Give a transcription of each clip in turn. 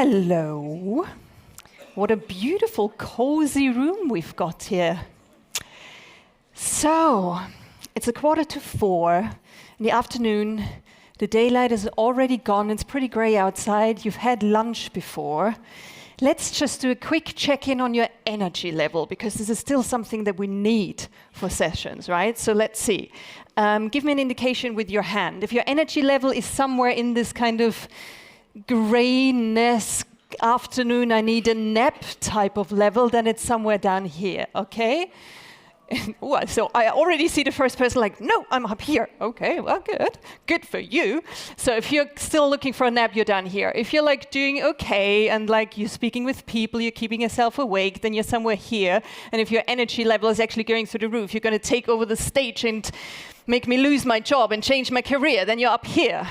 Hello. What a beautiful, cozy room we've got here. So, it's 4:45 in the afternoon. The daylight is already gone. It's pretty gray outside. You've had lunch before. Let's just do a quick check-in on your energy level, because this is still something that we need for sessions, right? So let's see. Give me an indication with your hand. If your energy level is somewhere in this kind of grayness, afternoon, I need a nap type of level, then it's somewhere down here, okay? Well, so I already see the first person like, no, I'm up here. Okay, well, good. Good for you. So if you're still looking for a nap, you're down here. If you're like doing okay and like you're speaking with people, you're keeping yourself awake, then you're somewhere here. And if your energy level is actually going through the roof, you're going to take over the stage and make me lose my job and change my career, then you're up here.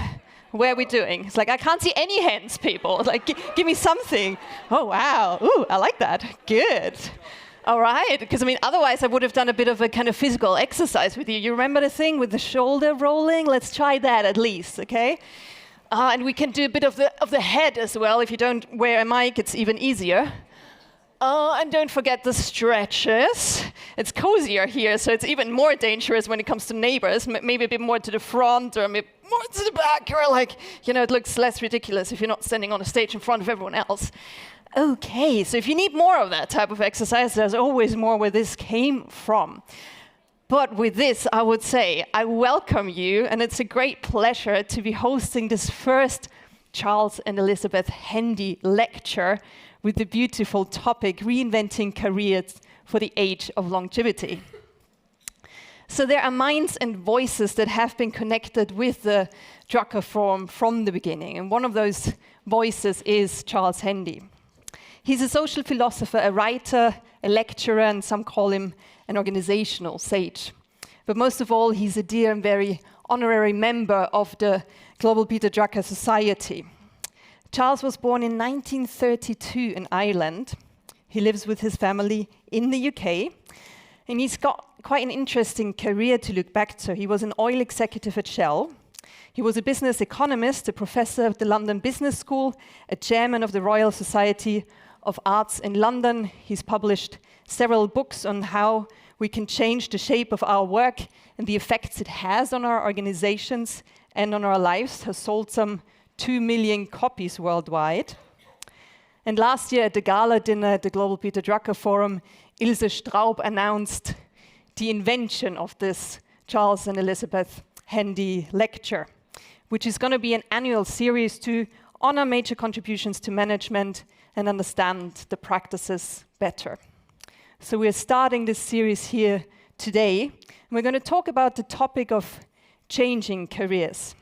Where are we doing? It's like, I can't see any hands, people. Like, give me something. Oh, wow. Ooh, I like that. Good. All right, because I mean, otherwise I would have done a bit of a kind of physical exercise with you. You remember the thing with the shoulder rolling? Let's try that at least, okay? And we can do a bit of the head as well. If you don't wear a mic, it's even easier. And don't forget the stretches. It's cozier here, so it's even more dangerous when it comes to neighbors. Maybe a bit more to the front or maybe more to the back. Or like, you know, it looks less ridiculous if you're not standing on a stage in front of everyone else. Okay, so if you need more of that type of exercise, there's always more where this came from. But with this, I would say, I welcome you, and it's a great pleasure to be hosting this first Charles and Elizabeth Hendy lecture with the beautiful topic, Reinventing Careers for the Age of Longevity. So there are minds and voices that have been connected with the Drucker Forum from the beginning, and one of those voices is Charles Hendy. He's a social philosopher, a writer, a lecturer, and some call him an organizational sage. But most of all, he's a dear and very honorary member of the Global Peter Drucker Society. Charles was born in 1932 in Ireland. He lives with his family in the UK. And he's got quite an interesting career to look back to. He was an oil executive at Shell. He was a business economist, a professor of the London Business School, a chairman of the Royal Society of Arts in London. He's published several books on how we can change the shape of our work and the effects it has on our organizations and on our lives. Has sold some 2 million copies worldwide. And last year at the gala dinner at the Global Peter Drucker Forum, Ilse Straub announced the invention of this Charles and Elizabeth Hendy lecture, which is going to be an annual series to honor major contributions to management and understand the practices better. So we're starting this series here today, and we're going to talk about the topic of changing careers.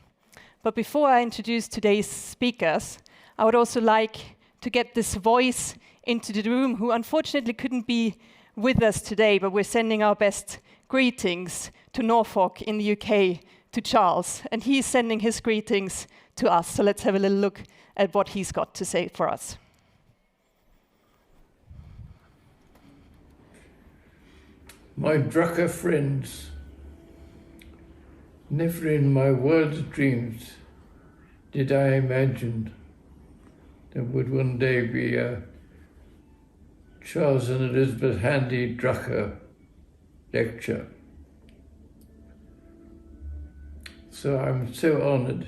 But before I introduce today's speakers, I would also like to get this voice into the room who unfortunately couldn't be with us today, but we're sending our best greetings to Norfolk in the UK, to Charles, and he's sending his greetings to us. So let's have a little look at what he's got to say for us. My Drucker friends, never in my wildest dreams did I imagine there would one day be a Charles and Elizabeth Hendy Drucker lecture. So I'm so honored,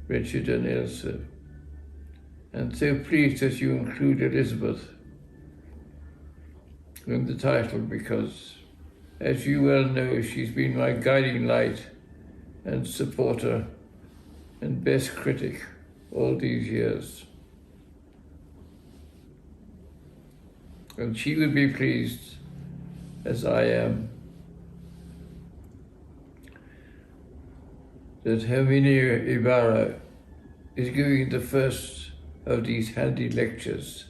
Richard and Ilse, and so pleased that you include Elizabeth in the title, because, as you well know, she's been my guiding light and supporter and best critic all these years. And she would be pleased, as I am, that Herminia Ibarra is giving the first of these Hendy lectures.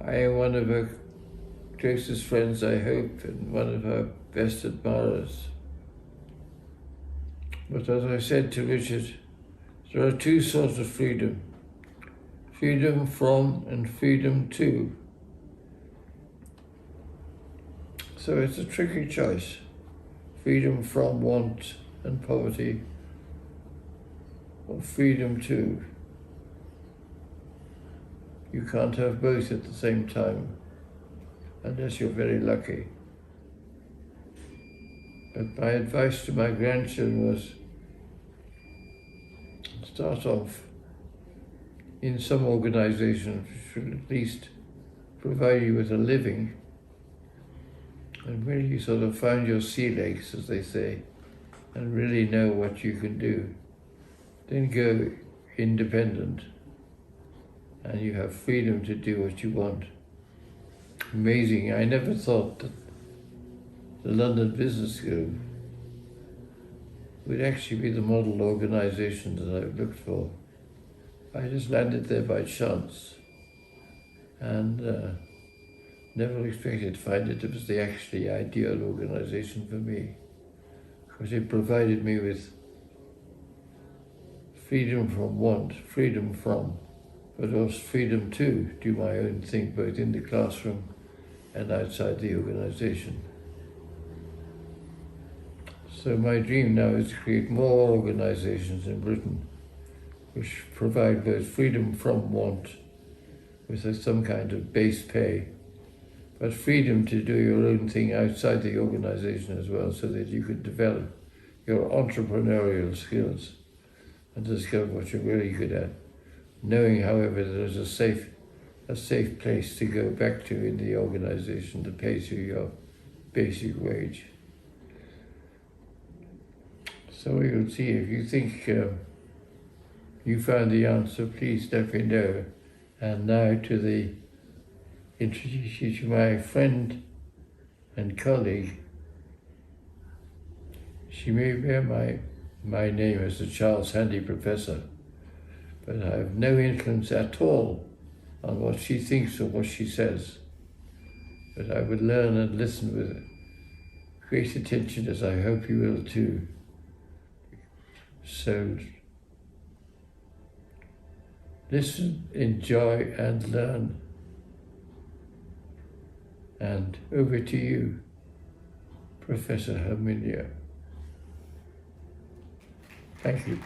I am one of her closest friends, I hope, and one of her best admirers. But as I said to Richard, there are two sorts of freedom: freedom from and freedom to. So it's a tricky choice: freedom from want and poverty, or freedom too. You can't have both at the same time, unless you're very lucky. But my advice to my grandchildren was, start off in some organization which should at least provide you with a living. And when you sort of found your sea legs, as they say, and really know what you can do, then go independent, and you have freedom to do what you want. Amazing. I never thought that the London Business School would actually be the model organization that I've looked for. I just landed there by chance, and never expected to find it was the actually ideal organization for me, because it provided me with freedom from want, freedom from, but also freedom to do my own thing, both in the classroom and outside the organization. So my dream now is to create more organizations in Britain which provide both freedom from want with some kind of base pay, but freedom to do your own thing outside the organization as well, so that you could develop your entrepreneurial skills and discover what you're really good at, knowing, however, that there's a safe place to go back to in the organization that pays you your basic wage. So you'll see, if you think you found the answer, please let me know. And now introduce you to my friend and colleague. She may bear my name as a Charles Handy Professor, but I have no influence at all on what she thinks or what she says. But I would learn and listen with great attention, as I hope you will too. So listen, enjoy, and learn. And over to you, Professor Herminia. Thank you.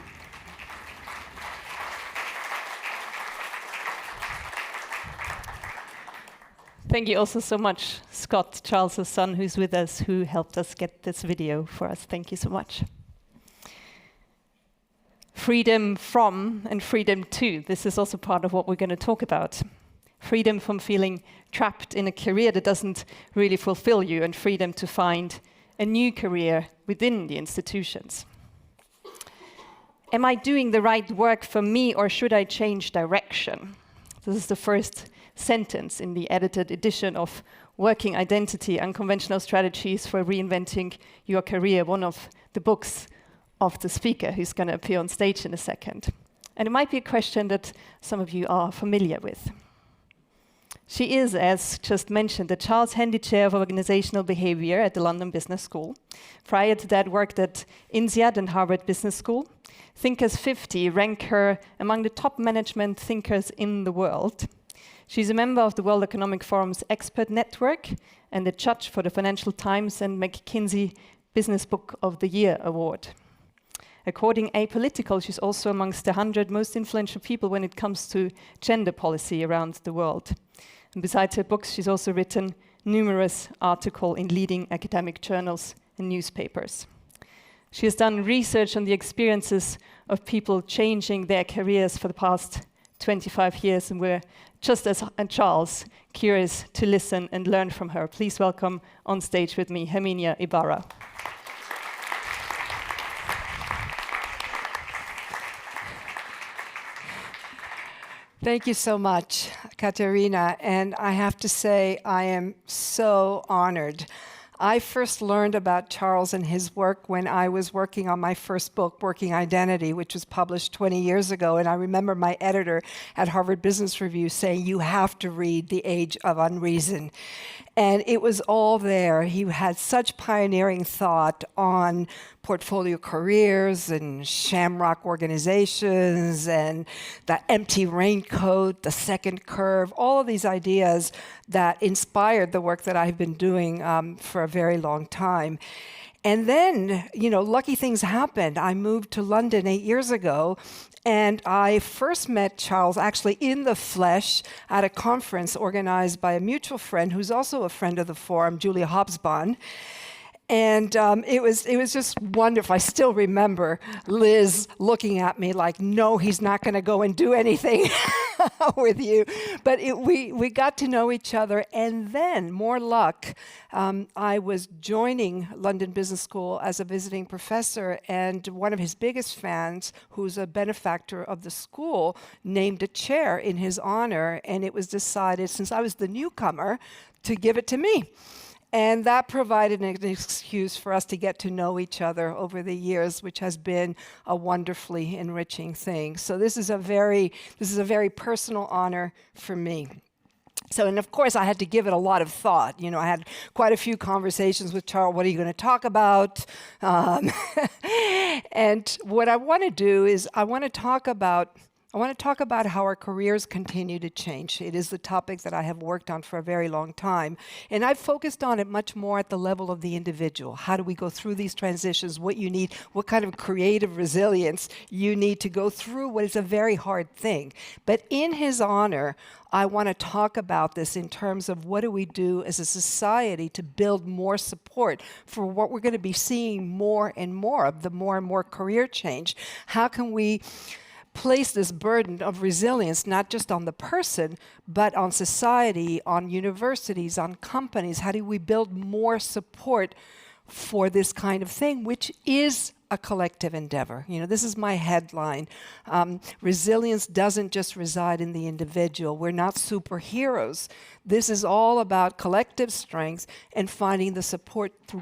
Thank you also so much, Scott, Charles' son, who's with us, who helped us get this video for us. Thank you so much. Freedom from and freedom to. This is also part of what we're going to talk about. Freedom from feeling trapped in a career that doesn't really fulfill you, and freedom to find a new career within the institutions. Am I doing the right work for me, or should I change direction? This is the first sentence in the edited edition of Working Identity: Unconventional Strategies for Reinventing Your Career, one of the books of the speaker who's going to appear on stage in a second. And it might be a question that some of you are familiar with. She is, as just mentioned, the Charles Handy Chair of Organizational Behavior at the London Business School. Prior to that, worked at INSEAD and Harvard Business School. Thinkers 50 rank her among the top management thinkers in the world. She's a member of the World Economic Forum's Expert Network and a judge for the Financial Times and McKinsey Business Book of the Year Award. According to Apolitical, she's also amongst the 100 most influential people when it comes to gender policy around the world. And besides her books, she's also written numerous articles in leading academic journals and newspapers. She has done research on the experiences of people changing their careers for the past 25 years, and we're, just as Charles, curious to listen and learn from her. Please welcome on stage with me, Herminia Ibarra. Thank you so much, Katharina, and I have to say I am so honored. I first learned about Charles and his work when I was working on my first book, Working Identity, which was published 20 years ago, and I remember my editor at Harvard Business Review saying, "You have to read The Age of Unreason." And it was all there. He had such pioneering thought on portfolio careers and shamrock organizations and the empty raincoat, the second curve, all of these ideas that inspired the work that I've been doing for a very long time. And then, lucky things happened. I moved to London 8 years ago, and I first met Charles actually in the flesh at a conference organized by a mutual friend who's also a friend of the forum, Julia Hobsbawm. And it was just wonderful. I still remember Liz looking at me like, no, he's not going to go and do anything with you. But we got to know each other. And then, more luck, I was joining London Business School as a visiting professor. And one of his biggest fans, who's a benefactor of the school, named a chair in his honor. And it was decided, since I was the newcomer, to give it to me. And that provided an excuse for us to get to know each other over the years, which has been a wonderfully enriching thing. So this is a very personal honor for me. So, and of course, I had to give it a lot of thought. I had quite a few conversations with Charles. What are you going to talk about? And what I want to do is I want to talk about how our careers continue to change. It is the topic that I have worked on for a very long time. And I've focused on it much more at the level of the individual. How do we go through these transitions? What you need, what kind of creative resilience you need to go through what is a very hard thing. But in his honor, I want to talk about this in terms of what do we do as a society to build more support for what we're going to be seeing more and more of, the more and more career change. How can we place this burden of resilience not just on the person, but on society, on universities, on companies? How do we build more support for this kind of thing, which is a collective endeavor? This is my headline. Resilience doesn't just reside in the individual. We're not superheroes. This is all about collective strength and finding the support to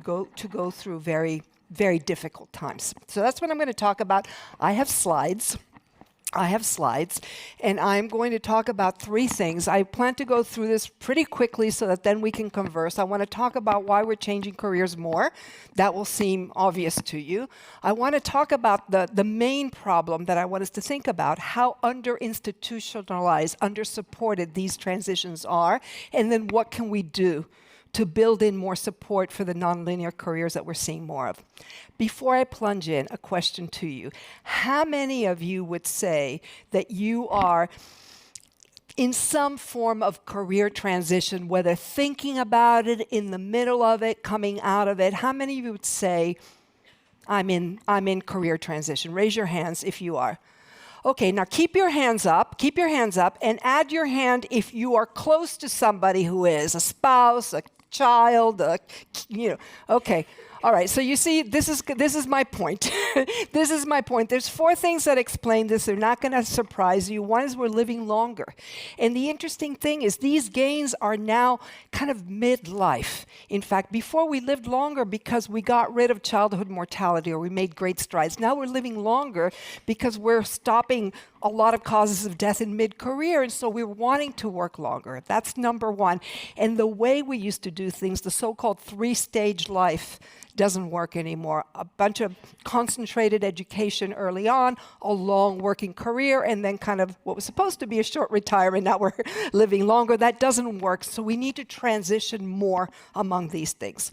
go through very, very difficult times. So that's what I'm going to talk about. I have slides, and I'm going to talk about 3 things. I plan to go through this pretty quickly so that then we can converse. I want to talk about why we're changing careers more. That will seem obvious to you. I want to talk about the main problem that I want us to think about, how under-institutionalized, under-supported these transitions are, and then what can we do to build in more support for the nonlinear careers that we're seeing more of. Before I plunge in, a question to you. How many of you would say that you are in some form of career transition, whether thinking about it, in the middle of it, coming out of it? How many of you would say, I'm in career transition? Raise your hands if you are. Okay, now keep your hands up, and add your hand if you are close to somebody who is, a spouse, a child, okay. All right, so you see, this is my point. This is my point. There's 4 things that explain this. They're not going to surprise you. One is we're living longer. And the interesting thing is these gains are now kind of midlife. In fact, before we lived longer because we got rid of childhood mortality or we made great strides. Now we're living longer because we're stopping a lot of causes of death in mid-career, and so we're wanting to work longer. That's number 1. And the way we used to do things, the so-called 3-stage life, doesn't work anymore. A bunch of concentrated education early on, a long working career, and then kind of what was supposed to be a short retirement, now we're living longer. That doesn't work, so we need to transition more among these things.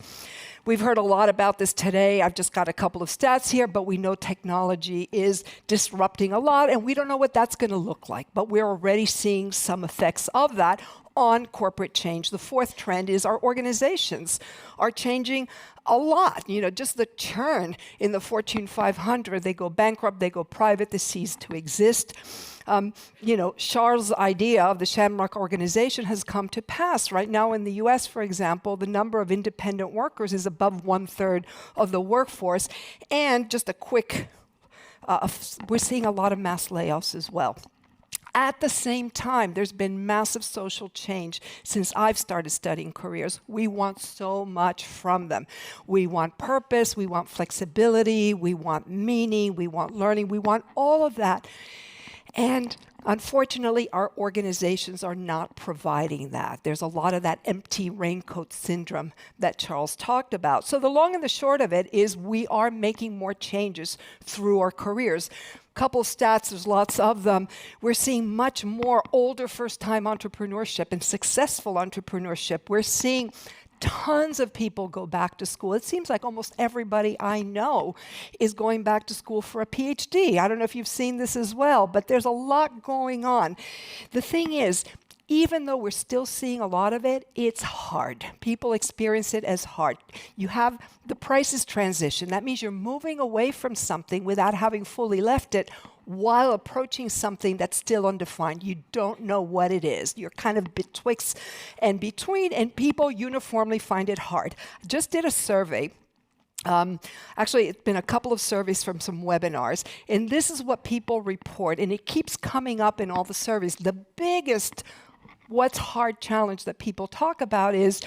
We've heard a lot about this today. I've just got a couple of stats here, but we know technology is disrupting a lot, and we don't know what that's going to look like. But we're already seeing some effects of that on corporate change. The 4th trend is our organizations are changing a lot. Just the churn in the Fortune 500, they go bankrupt, they go private, they cease to exist. Charles' idea of the Shamrock organization has come to pass. Right now in the US, for example, the number of independent workers is above 1/3 of the workforce. And just a quick, we're seeing a lot of mass layoffs as well. At the same time, there's been massive social change since I've started studying careers. We want so much from them. We want purpose, we want flexibility, we want meaning, we want learning, we want all of that. And unfortunately, our organizations are not providing that. There's a lot of that empty raincoat syndrome that Charles talked about. So the long and the short of it is we are making more changes through our careers. Couple stats, there's lots of them. We're seeing much more older first-time entrepreneurship and successful entrepreneurship. We're seeing Tons of people go back to school. It seems like almost everybody I know is going back to school for a PhD. I don't know if you've seen this as well, but there's a lot going on. The thing is, even though we're still seeing a lot of it, it's hard. People experience it as hard. You have the prices transition. That means you're moving away from something without having fully left it, while approaching something that's still undefined. You don't know what it is. You're kind of betwixt and between, and people uniformly find it hard. Just did a survey. Actually, it's been a couple of surveys from some webinars, and this is what people report, and it keeps coming up in all the surveys. The biggest what's hard challenge that people talk about is,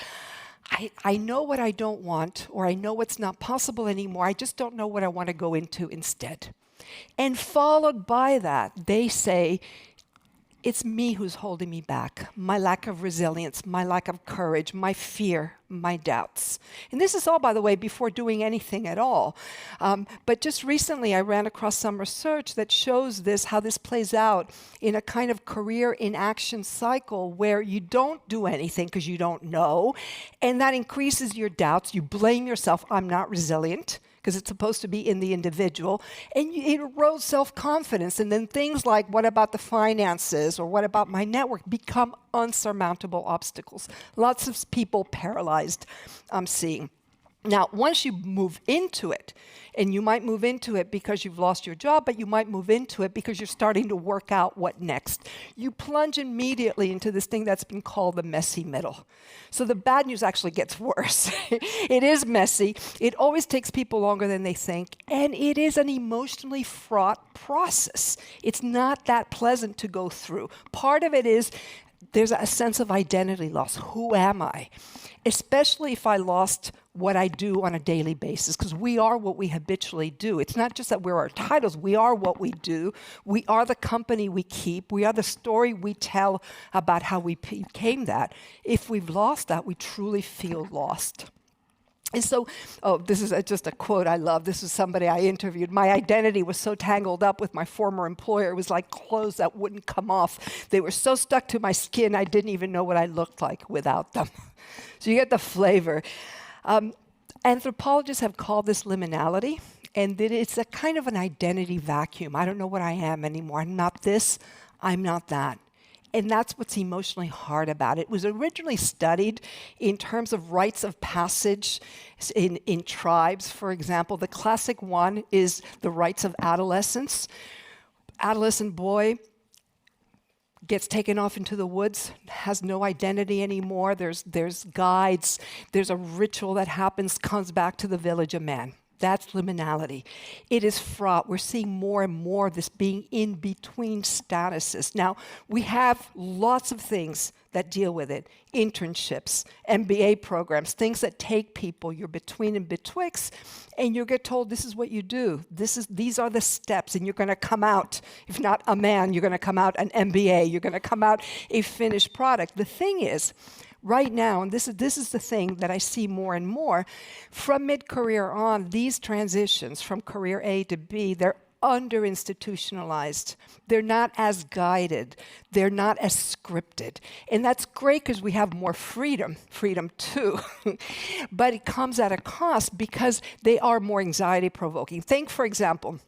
I know what I don't want, or I know what's not possible anymore. I just don't know what I want to go into instead. And followed by that, they say, it's me who's holding me back. My lack of resilience, my lack of courage, my fear, my doubts. And this is all, by the way, before doing anything at all. But just recently, I ran across some research that shows this, how this plays out in a kind of career in action cycle where you don't do anything because you don't know, and that increases your doubts. You blame yourself, I'm not resilient, because it's supposed to be in the individual, and it erodes self-confidence. And then things like, what about the finances, or what about my network, become unsurmountable obstacles. Lots of people paralyzed, I'm seeing. Now, once you move into it, and you might move into it because you've lost your job, but you might move into it because you're starting to work out what next. You plunge immediately into this thing that's been called the messy middle. So the bad news actually gets worse. It is messy. It always takes people longer than they think, and it is an emotionally fraught process. It's not that pleasant to go through. Part of it is there's a sense of identity loss. Who am I? Especially if I lost what I do on a daily basis, because we are what we habitually do. It's not just that we're our titles, we are what we do. We are the company we keep. We are the story we tell about how we became that. If we've lost that, we truly feel lost. And so, this is just a quote I love. This is somebody I interviewed. My identity was so tangled up with my former employer, it was like clothes that wouldn't come off. They were so stuck to my skin, I didn't even know what I looked like without them. So you get the flavor. Anthropologists have called this liminality, and that it's a kind of an identity vacuum. I don't know what I am anymore. I'm not this, I'm not that. And that's what's emotionally hard about it. It was originally studied in terms of rites of passage in tribes, for example. The classic one is the rites of adolescence. Adolescent boy gets taken off into the woods, has no identity anymore. There's guides. There's a ritual that happens, comes back to the village a man. That's liminality. It is fraught. We're seeing more and more of this being in between statuses. Now, we have lots of things that deal with it. Internships, MBA programs, things that take people, you're between and betwixt, and you get told this is what you do. These are the steps, and you're going to come out, if not a man, you're going to come out an MBA, you're going to come out a finished product. The thing is, right now, and this is the thing that I see more and more, from mid-career on, these transitions from career A to B, they're under-institutionalized. They're not as guided. They're not as scripted. And that's great because we have more freedom too. But it comes at a cost because they are more anxiety-provoking. Think, for example,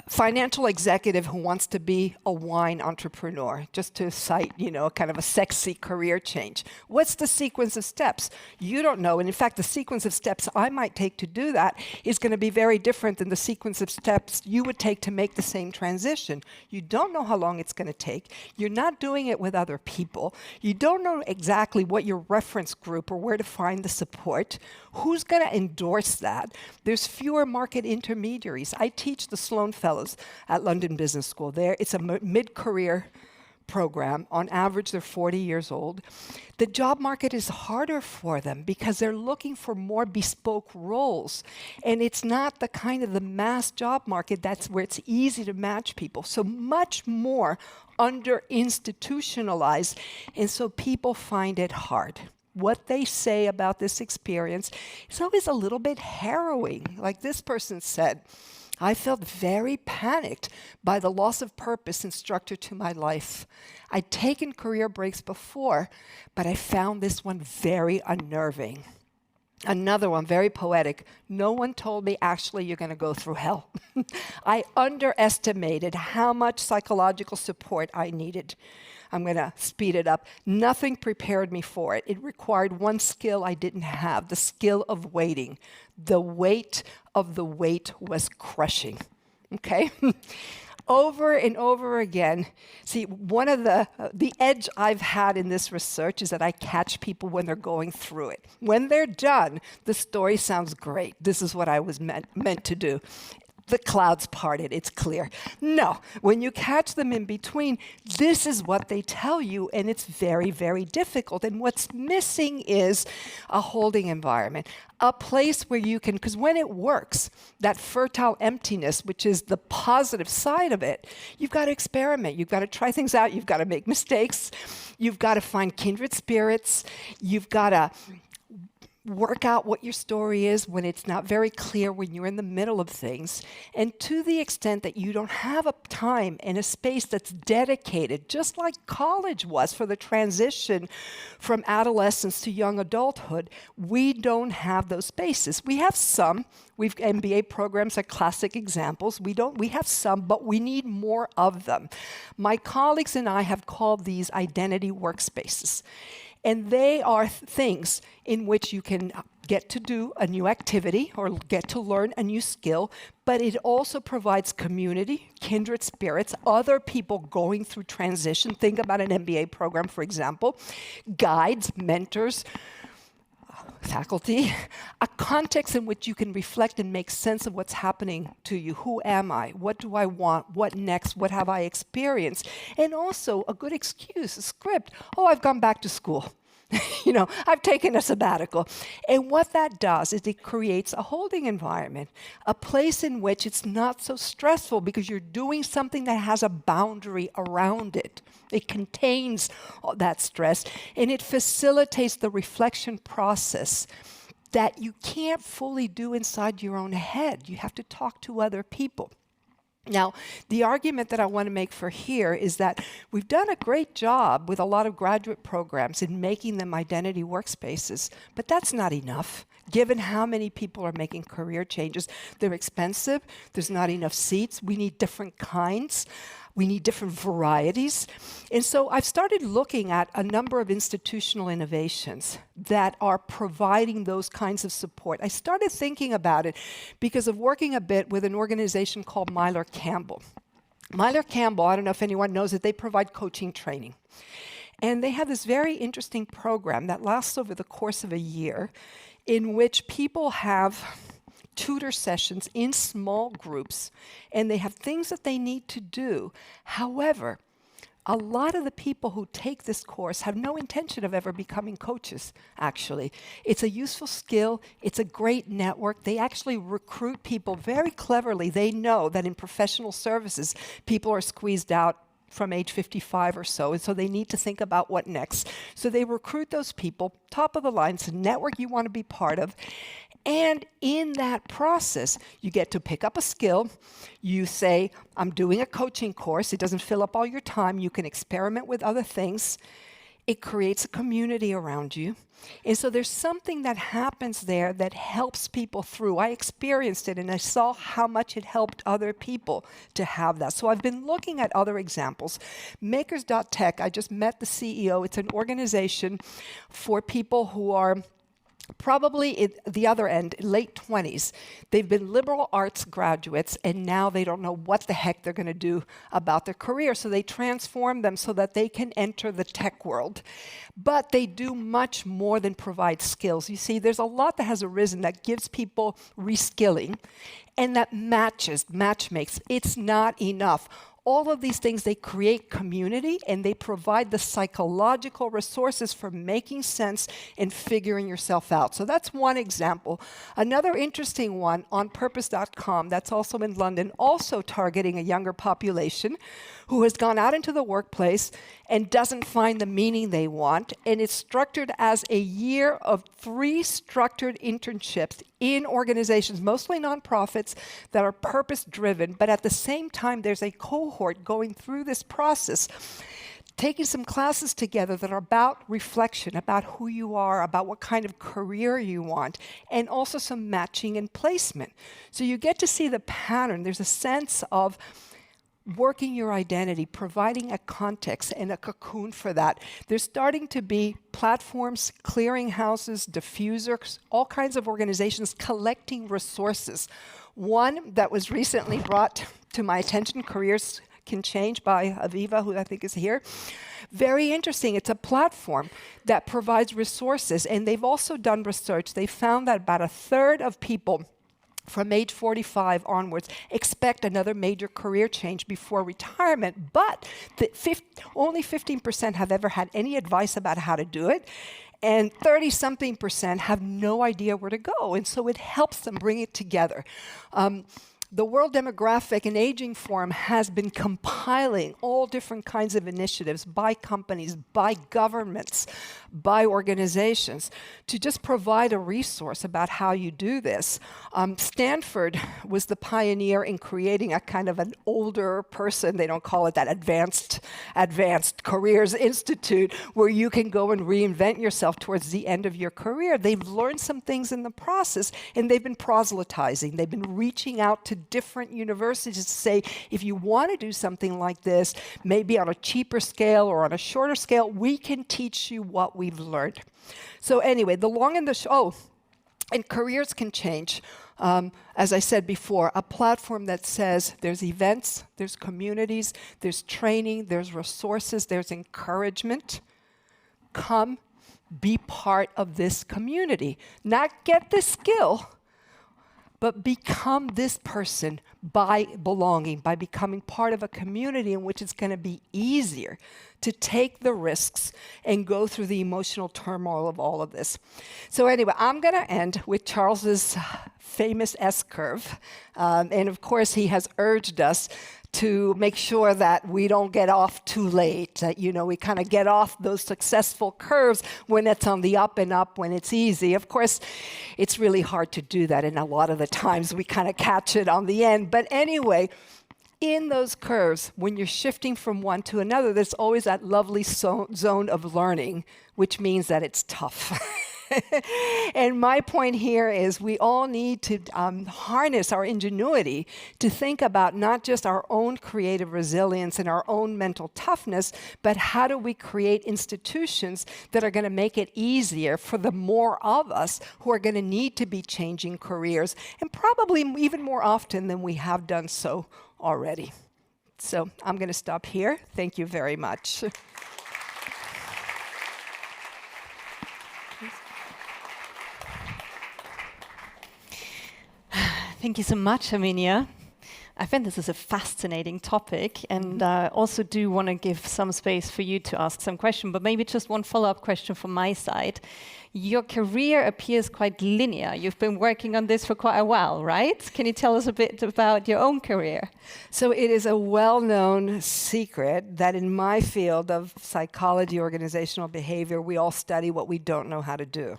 financial executive who wants to be a wine entrepreneur, just to cite, kind of a sexy career change. What's the sequence of steps? You don't know. And in fact, the sequence of steps I might take to do that is going to be very different than the sequence of steps you would take to make the same transition. You don't know how long it's going to take. You're not doing it with other people. You don't know exactly what your reference group or where to find the support. Who's going to endorse that? There's fewer market intermediaries. I teach the Sloan Fellows at London Business School. It's a mid-career program. On average, they're 40 years old. The job market is harder for them because they're looking for more bespoke roles. And it's not the kind of the mass job market that's where it's easy to match people. So much more under-institutionalized. And so people find it hard. What they say about this experience is always a little bit harrowing. Like this person said, I felt very panicked by the loss of purpose and structure to my life. I'd taken career breaks before, but I found this one very unnerving. Another one, very poetic. No one told me, actually, you're going to go through hell. I underestimated how much psychological support I needed. I'm going to speed it up. Nothing prepared me for it. It required one skill I didn't have, the skill of waiting. The weight of the wait was crushing. Okay? Over and over again. See, one of the edge I've had in this research is that I catch people when they're going through it. When they're done, the story sounds great. This is what I was meant to do. The clouds parted, it's clear. No, when you catch them in between, this is what they tell you, and it's very, very difficult. And what's missing is a holding environment, a place where you can, because when it works, that fertile emptiness, which is the positive side of it, you've got to experiment. You've got to try things out. You've got to make mistakes. You've got to find kindred spirits. You've got to work out what your story is when it's not very clear, when you're in the middle of things. And to the extent that you don't have a time and a space that's dedicated, just like college was for the transition from adolescence to young adulthood, we don't have those spaces. We have some. We've MBA programs are classic examples. We have some, but we need more of them. My colleagues and I have called these identity workspaces. And they are things in which you can get to do a new activity or get to learn a new skill, but it also provides community, kindred spirits, other people going through transition. Think about an MBA program, for example, guides, mentors, faculty, a context in which you can reflect and make sense of what's happening to you. Who am I? What do I want? What next? What have I experienced? And also a good excuse, a script. Oh, I've gone back to school. I've taken a sabbatical. And what that does is it creates a holding environment, a place in which it's not so stressful because you're doing something that has a boundary around it. It contains all that stress, and it facilitates the reflection process that you can't fully do inside your own head. You have to talk to other people. Now, the argument that I want to make for here is that we've done a great job with a lot of graduate programs in making them identity workspaces, but that's not enough. Given how many people are making career changes, they're expensive, there's not enough seats, we need different kinds. We need different varieties. And so I've started looking at a number of institutional innovations that are providing those kinds of support. I started thinking about it because of working a bit with an organization called Myler Campbell. Myler Campbell, I don't know if anyone knows it, they provide coaching training. And they have this very interesting program that lasts over the course of a year in which people have tutor sessions in small groups, and they have things that they need to do. However, a lot of the people who take this course have no intention of ever becoming coaches, actually. It's a useful skill. It's a great network. They actually recruit people very cleverly. They know that in professional services, people are squeezed out from age 55 or so, and so they need to think about what next. So they recruit those people, top of the line. It's a network you want to be part of. And in that process, you get to pick up a skill. You say, I'm doing a coaching course. It doesn't fill up all your time. You can experiment with other things. It creates a community around you. And so there's something that happens there that helps people through. I experienced it, and I saw how much it helped other people to have that. So I've been looking at other examples. Makers.tech, I just met the CEO. It's an organization for people who are probably at the other end, late 20s. They've been liberal arts graduates, and now they don't know what the heck they're going to do about their career. So they transform them so that they can enter the tech world. But they do much more than provide skills. You see, there's a lot that has arisen that gives people reskilling, and that matchmakes. It's not enough. All of these things, they create community and they provide the psychological resources for making sense and figuring yourself out. So that's one example. Another interesting one on purpose.com, that's also in London, also targeting a younger population who has gone out into the workplace and doesn't find the meaning they want. And it's structured as a year of 3 structured internships in organizations, mostly nonprofits, that are purpose-driven. But at the same time, there's a cohort going through this process, taking some classes together that are about reflection, about who you are, about what kind of career you want, and also some matching and placement. So you get to see the pattern. There's a sense of working your identity, providing a context and a cocoon for that. There's starting to be platforms, clearinghouses, diffusers, all kinds of organizations collecting resources. One that was recently brought to my attention, Careers Can Change by Aviva, who I think is here. Very interesting. It's a platform that provides resources, and they've also done research. They found that about 1/3 of people from age 45 onwards expect another major career change before retirement, but only 15% have ever had any advice about how to do it, and 30-something% have no idea where to go, and so it helps them bring it together. The World Demographic and Aging Forum has been compiling all different kinds of initiatives by companies, by governments, by organizations to just provide a resource about how you do this. Stanford was the pioneer in creating a kind of an older person, they don't call it that, advanced careers institute, where you can go and reinvent yourself towards the end of your career. They've learned some things in the process, and they've been proselytizing. They've been reaching out to different universities to say, if you want to do something like this, maybe on a cheaper scale or on a shorter scale, we can teach you what we've learned. So anyway, the long and the short, and Careers Can Change. As I said before, a platform that says there's events, there's communities, there's training, there's resources, there's encouragement. Come be part of this community. Not get the skill, but become this person by belonging, by becoming part of a community in which it's going to be easier to take the risks and go through the emotional turmoil of all of this. So anyway, I'm going to end with Charles's famous S-curve. And of course, he has urged us to make sure that we don't get off too late, that, we kind of get off those successful curves when it's on the up and up, when it's easy. Of course, it's really hard to do that, and a lot of the times we kind of catch it on the end. But anyway, in those curves, when you're shifting from one to another, there's always that lovely zone of learning, which means that it's tough. And my point here is we all need to harness our ingenuity to think about not just our own creative resilience and our own mental toughness, but how do we create institutions that are going to make it easier for the more of us who are going to need to be changing careers, and probably even more often than we have done so already. So I'm going to stop here. Thank you very much. Thank you so much, Herminia. I think this is a fascinating topic, and also do want to give some space for you to ask some questions, but maybe just one follow-up question from my side. Your career appears quite linear. You've been working on this for quite a while, right? Can you tell us a bit about your own career? So it is a well-known secret that in my field of psychology, organizational behavior, we all study what we don't know how to do.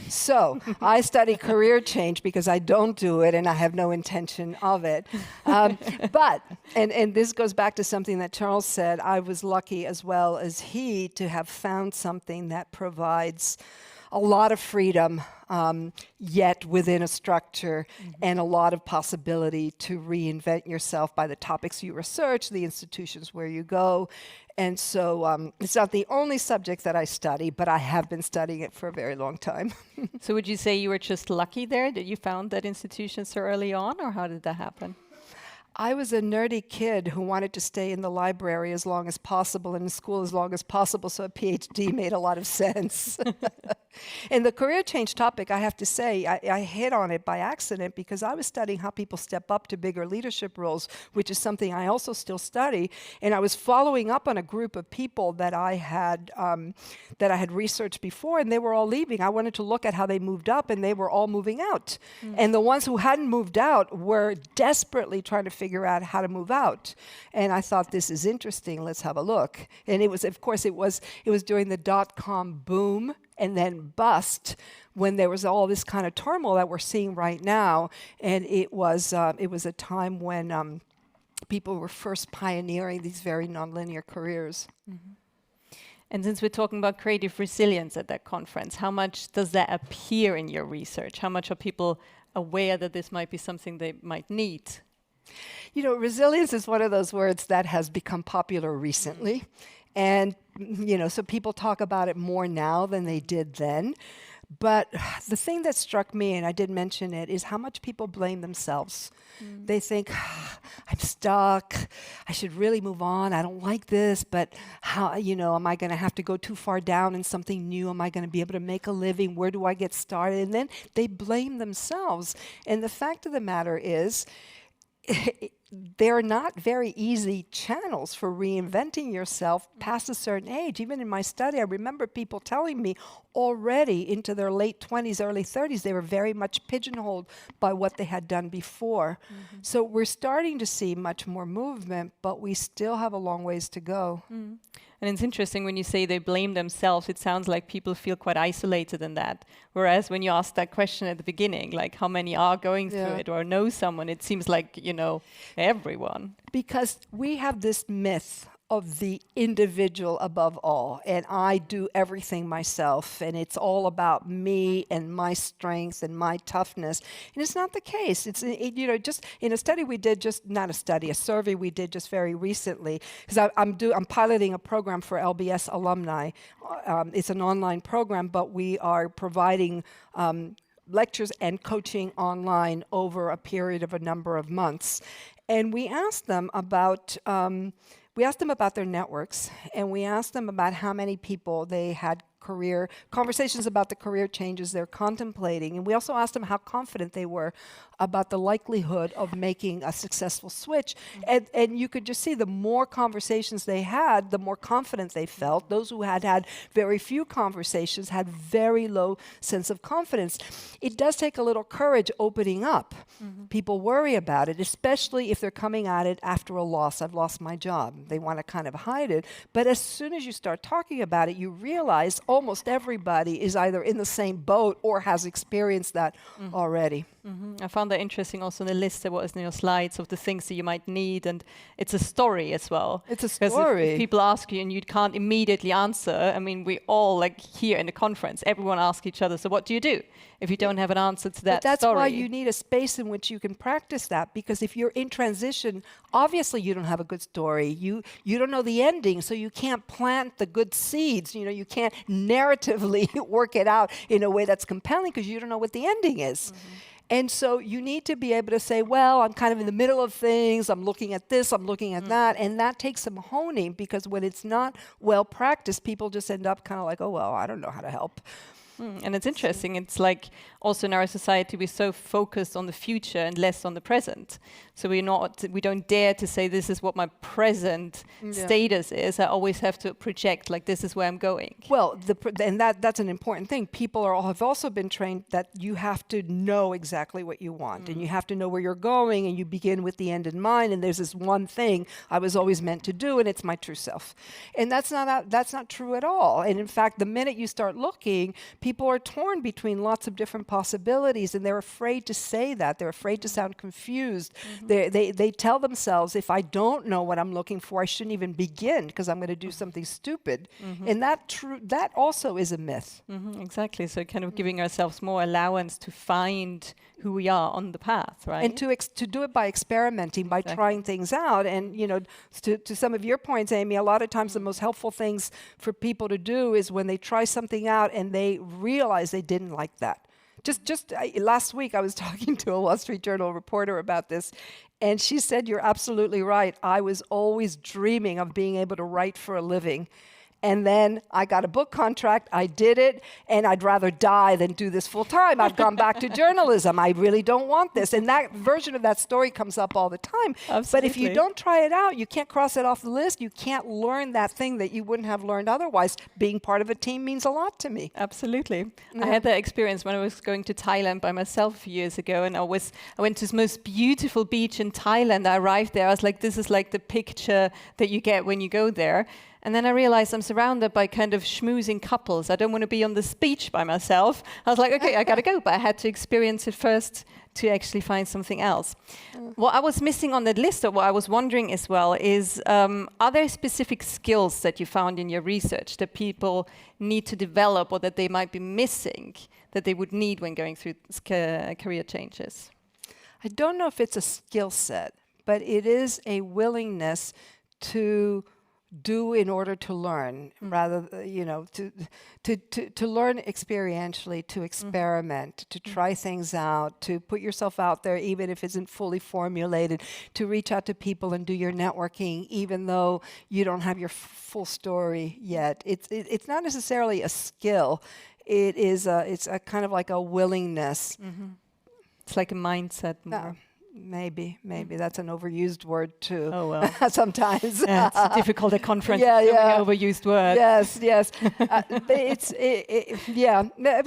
So I study career change because I don't do it and I have no intention of it. But this goes back to something that Charles said, I was lucky as well as he to have found something that provides a lot of freedom, yet within a structure, and a lot of possibility to reinvent yourself by the topics you research, the institutions where you go. And so it's not the only subject that I study, but I have been studying it for a very long time. So would you say you were just lucky there, that you found that institution so early on, or how did that happen? I was a nerdy kid who wanted to stay in the library as long as possible and in school as long as possible, so a PhD made a lot of sense. And the career change topic, I have to say, I hit on it by accident because I was studying how people step up to bigger leadership roles, which is something I also still study. And I was following up on a group of people that I had researched before, and they were all leaving. I wanted to look at how they moved up, and they were all moving out. And the ones who hadn't moved out were desperately trying to figure out how to move out. And I thought, this is interesting. Let's have a look. And it was, of course, it was during the dot-com boom and then bust, when there was all this kind of turmoil that we're seeing right now. And it was a time when people were first pioneering these very nonlinear careers. Mm-hmm. And since we're talking about creative resilience at that conference, how much does that appear in your research? How much are people aware that this might be something they might need? You know, resilience is one of those words that has become popular recently. And, you know, so people talk about it more now than they did then. But the thing that struck me, and I did mention it, is how much people blame themselves. They think, I'm stuck, I should really move on, I don't like this, but how, you know, am I going to have to go too far down in something new? Am I going to be able to make a living? Where do I get started? And then they blame themselves. And the fact of the matter is, they're not very easy channels for reinventing yourself past a certain age. Even in my study, I remember people telling me already into their late 20s, early 30s, they were very much pigeonholed by what they had done before. Mm-hmm. So we're starting to see much more movement, but we still have a long ways to go. Mm. And it's interesting when you say they blame themselves, it sounds like people feel quite isolated in that. Whereas when you ask that question at the beginning, like how many are going through it or know someone, it seems like, you know, everyone. Because we have this myth of the individual above all, and I do everything myself, and it's all about me and my strength and my toughness, and it's not the case. It's you know, just in a study we did, a survey we did just very recently, because I'm piloting a program for LBS alumni. It's an online program, but we are providing lectures and coaching online over a period of a number of months, and we asked them about. We asked them about their networks, and we asked them about how many people they had conversations about the career changes they're contemplating. And we also asked them how confident they were about the likelihood of making a successful switch. Mm-hmm. And you could just see the more conversations they had, the more confident they felt. Those who had very few conversations had very low sense of confidence. It does take a little courage opening up. Mm-hmm. People worry about it, especially if they're coming at it after a loss. I've lost my job. They want to kind of hide it. But as soon as you start talking about it, you realize almost everybody is either in the same boat or has experienced that already. Mm-hmm. I found that interesting also in the list that was in your slides of the things that you might need, and it's a story as well. It's a story. If people ask you and you can't immediately answer, I mean, we all, like here in the conference, everyone asks each other, so what do you do if you don't have an answer to that But that's story? why you need a space in which you can practice that, because if you're in transition, obviously you don't have a good story. You don't know the ending, so you can't plant the good seeds. You know, you can't narratively work it out in a way that's compelling because you don't know what the ending is. Mm-hmm. And so you need to be able to say, well, I'm kind of in the middle of things, I'm looking at this, I'm looking at that, and that takes some honing, because when it's not well practiced, people just end up kind of like, oh, well, I don't know how to help. And it's interesting, it's like also in our society we're so focused on the future and less on the present. So we don't dare to say this is what my present status is. I always have to project like this is where I'm going. Well, and that's an important thing. People have also been trained that you have to know exactly what you want, and you have to know where you're going, and you begin with the end in mind, and there's this one thing I was always meant to do, and it's my true self. And that's not true at all. And in fact, the minute you start looking, people are torn between lots of different possibilities, and they're afraid to say that. They're afraid to sound confused. They tell themselves, if I don't know what I'm looking for, I shouldn't even begin because I'm going to do something stupid. And that also is a myth. Exactly. So kind of giving ourselves more allowance to find who we are on the path, right? And to do it by experimenting, by trying things out. And, you know, to some of your points, Amy, a lot of times the most helpful things for people to do is when they try something out and they realize they didn't like that, Last week I was talking to a Wall Street Journal reporter about this, and she said, "You're absolutely right. I was always dreaming of being able to write for a living. And then I got a book contract, I did it, and I'd rather die than do this full time. I've gone back to journalism. I really don't want this." And that version of that story comes up all the time. Absolutely. But if you don't try it out, you can't cross it off the list. You can't learn that thing that you wouldn't have learned otherwise. Being part of a team means a lot to me. Absolutely. I had that experience when I was going to Thailand by myself a few years ago, and I went to this most beautiful beach in Thailand. I arrived there, I was like, this is like the picture that you get when you go there. And then I realized I'm surrounded by kind of schmoozing couples. I don't want to be on this beach by myself. I was like, okay, I got to go. But I had to experience it first to actually find something else. What I was missing on that list, or what I was wondering as well, is are there specific skills that you found in your research that people need to develop, or that they might be missing, that they would need when going through career changes? I don't know if it's a skill set, but it is a willingness to do in order to learn, rather, to learn experientially, to experiment, to try things out, to put yourself out there even if it isn't fully formulated, to reach out to people and do your networking even though you don't have your full story yet. It's not necessarily a skill. It's a kind of like a willingness. It's like a mindset more. Maybe that's an overused word too. Oh well, sometimes. Yeah, it's difficult at conference. Yeah. Overused word. Yes.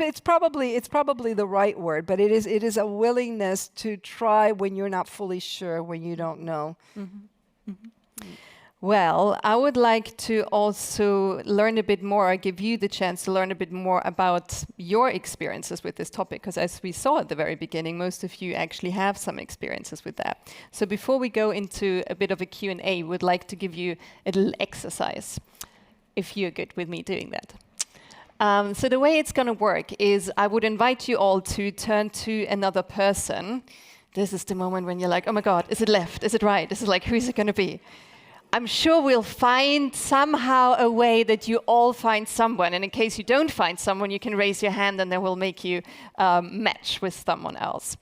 It's probably the right word, but it is a willingness to try when you're not fully sure, when you don't know. Well, I would like to also learn a bit more, give you the chance to learn a bit more about your experiences with this topic, because as we saw at the very beginning, most of you actually have some experiences with that. So before we go into a bit of a Q&A, we'd like to give you a little exercise, if you're good with me doing that. So the way it's going to work is I would invite you all to turn to another person. This is the moment when you're like, oh my God, is it left? Is it right? This is like, who is it going to be? I'm sure we'll find somehow a way that you all find someone. And in case you don't find someone, you can raise your hand and then we'll make you match with someone else.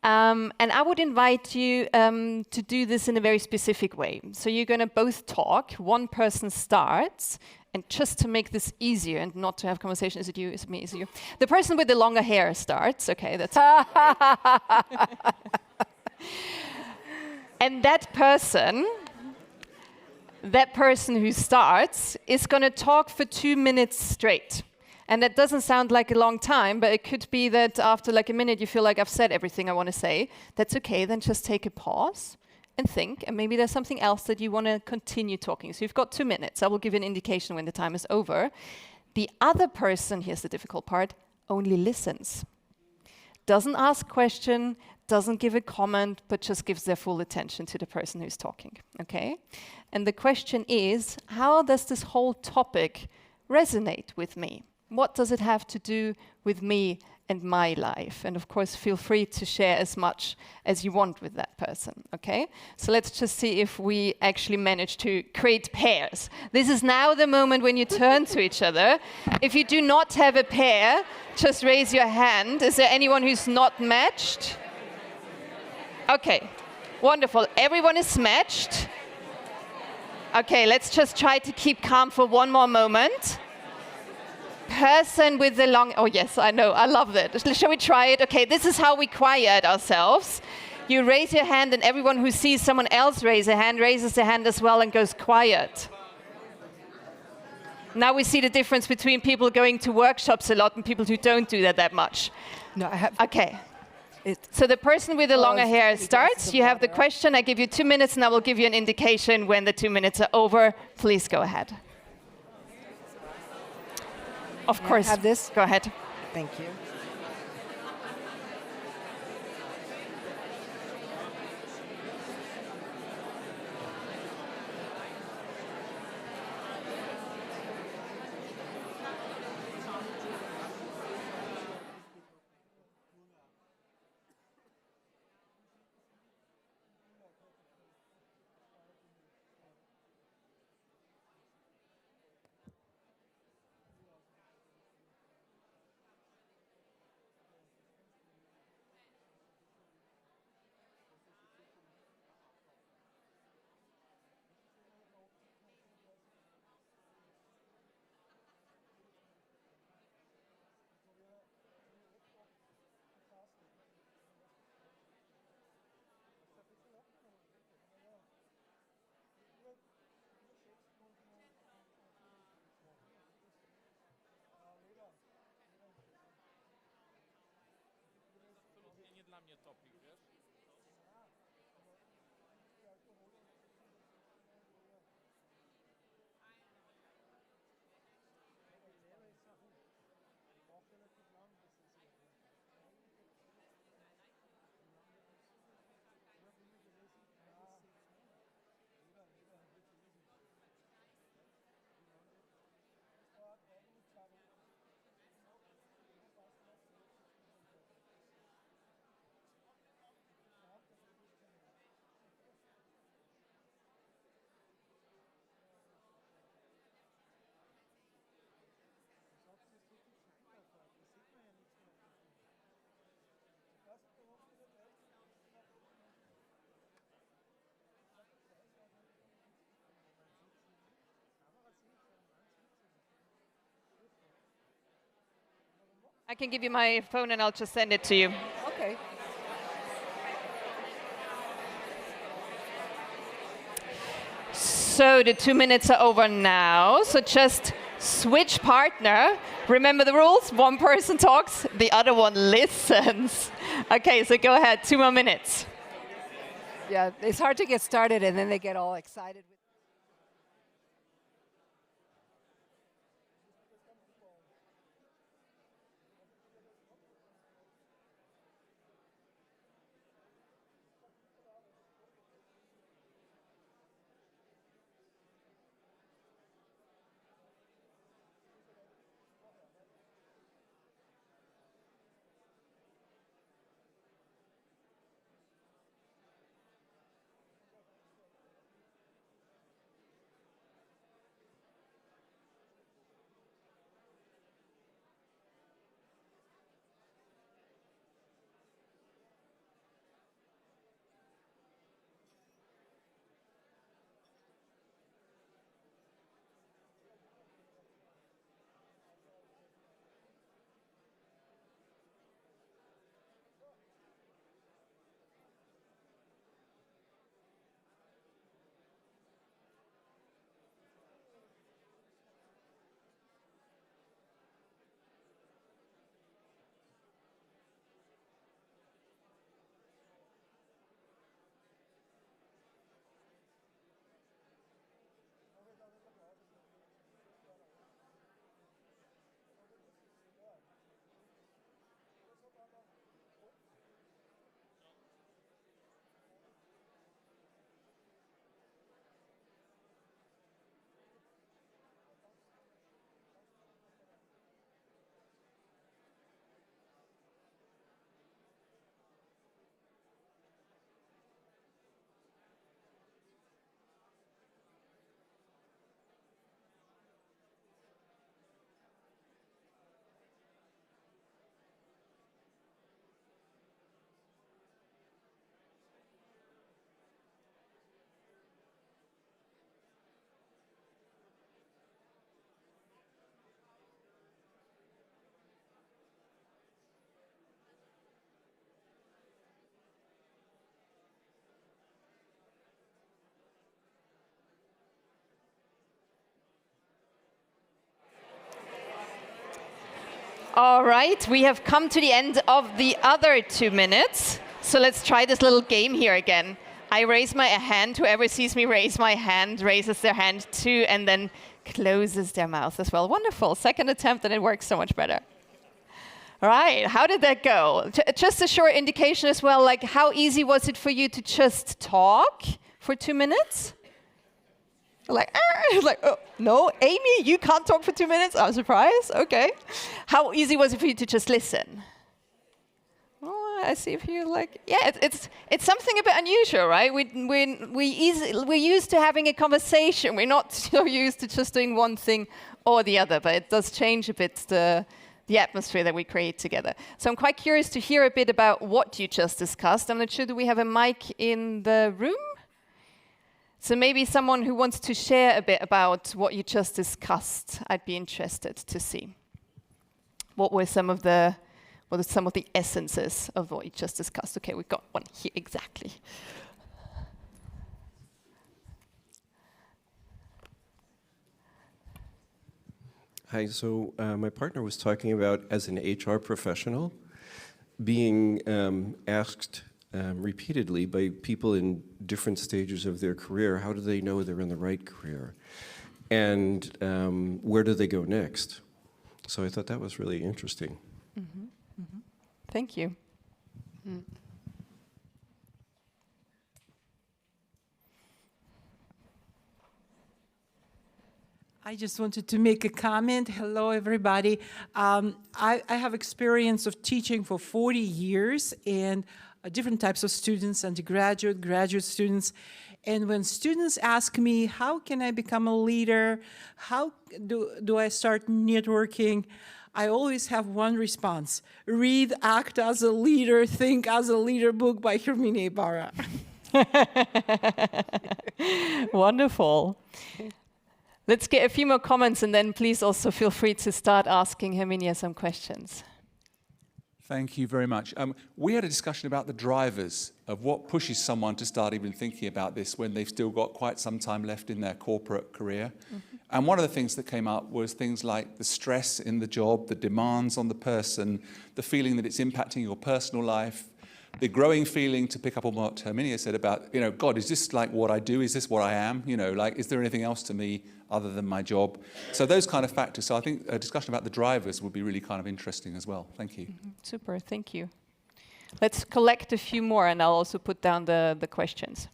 And I would invite you to do this in a very specific way. So you're going to both talk. One person starts. And just to make this easier and not to have conversation, is it you, is it me, is it you? The person with the longer hair starts. Okay, that's And that person who starts is going to talk for 2 minutes straight. And that doesn't sound like a long time, but it could be that after like a minute you feel like I've said everything I want to say. That's okay, then just take a pause and think, and maybe there's something else that you want to continue talking. So you've got 2 minutes. I will give you an indication when the time is over. The other person, here's the difficult part, only listens. Doesn't ask question, doesn't give a comment, but just gives their full attention to the person who's talking, okay? And the question is, how does this whole topic resonate with me? What does it have to do with me and my life? And of course, feel free to share as much as you want with that person, okay? So let's just see if we actually manage to create pairs. This is now the moment when you turn to each other. If you do not have a pair, just raise your hand. Is there anyone who's not matched? Okay, wonderful. Everyone is matched. Okay, let's just try to keep calm for one more moment. Person with the long, oh yes, I know, I love that. Shall we try it? Okay, this is how we quiet ourselves. You raise your hand and everyone who sees someone else raise a hand raises their hand as well and goes quiet. Now we see the difference between people going to workshops a lot and people who don't do that much. No, I have. Okay. So the person with the longer hair starts. You have the question. I give you 2 minutes and I will give you an indication when the 2 minutes are over. Please go ahead. Of course. Have this? Go ahead. Thank you. I can give you my phone and I'll just send it to you. Okay. So the 2 minutes are over now. So just switch partner. Remember the rules? One person talks, the other one listens. Okay, so go ahead, 2 more minutes. Yeah, it's hard to get started and then they get all excited. All right, we have come to the end of the other 2 minutes. So let's try this little game here again. I raise my hand, whoever sees me raise my hand raises their hand too, and then closes their mouth as well. Wonderful, second attempt and it works so much better. All right, how did that go? Just a short indication as well, like how easy was it for you to just talk for 2 minutes? Like, oh, no, Amy, you can't talk for 2 minutes? I'm surprised, okay. How easy was it for you to just listen? Oh, I see if you're like, yeah, it's something a bit unusual, right? We're used to having a conversation. We're not so used to just doing one thing or the other, but it does change a bit the atmosphere that we create together. So I'm quite curious to hear a bit about what you just discussed. I'm not sure, do we have a mic in the room? So maybe someone who wants to share a bit about what you just discussed, I'd be interested to see. What are some of the essences of what you just discussed? Okay, we've got one here, exactly. Hi, so my partner was talking about, as an HR professional, being asked repeatedly by people in different stages of their career, how do they know they're in the right career? And where do they go next? So I thought that was really interesting. Mm-hmm. Mm-hmm. Thank you. Mm. I just wanted to make a comment. Hello, everybody. I have experience of teaching for 40 years and different types of students, undergraduate, graduate students. And when students ask me, how can I become a leader? How do I start networking? I always have one response: read Act as a Leader, Think as a Leader book by Herminia Ibarra. Wonderful. Let's get a few more comments, and then please also feel free to start asking Herminia some questions. Thank you very much. We had a discussion about the drivers of what pushes someone to start even thinking about this when they've still got quite some time left in their corporate career. And one of the things that came up was things like the stress in the job, the demands on the person, the feeling that it's impacting your personal life, the growing feeling, to pick up on what Herminia said about, God, is this like what I do? Is this what I am? Is there anything else to me other than my job? So those kind of factors. So I think a discussion about the drivers would be really kind of interesting as well. Thank you. Super, thank you. Let's collect a few more, and I'll also put down the questions.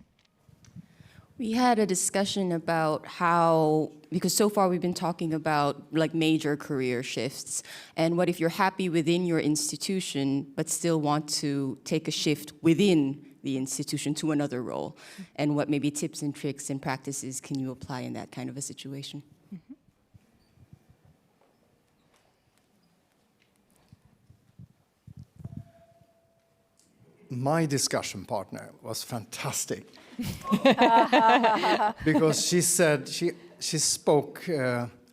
We had a discussion about how, because so far we've been talking about like major career shifts, and what if you're happy within your institution but still want to take a shift within the institution to another role, and what maybe tips and tricks and practices can you apply in that kind of a situation? My discussion partner was fantastic. Because she said, she spoke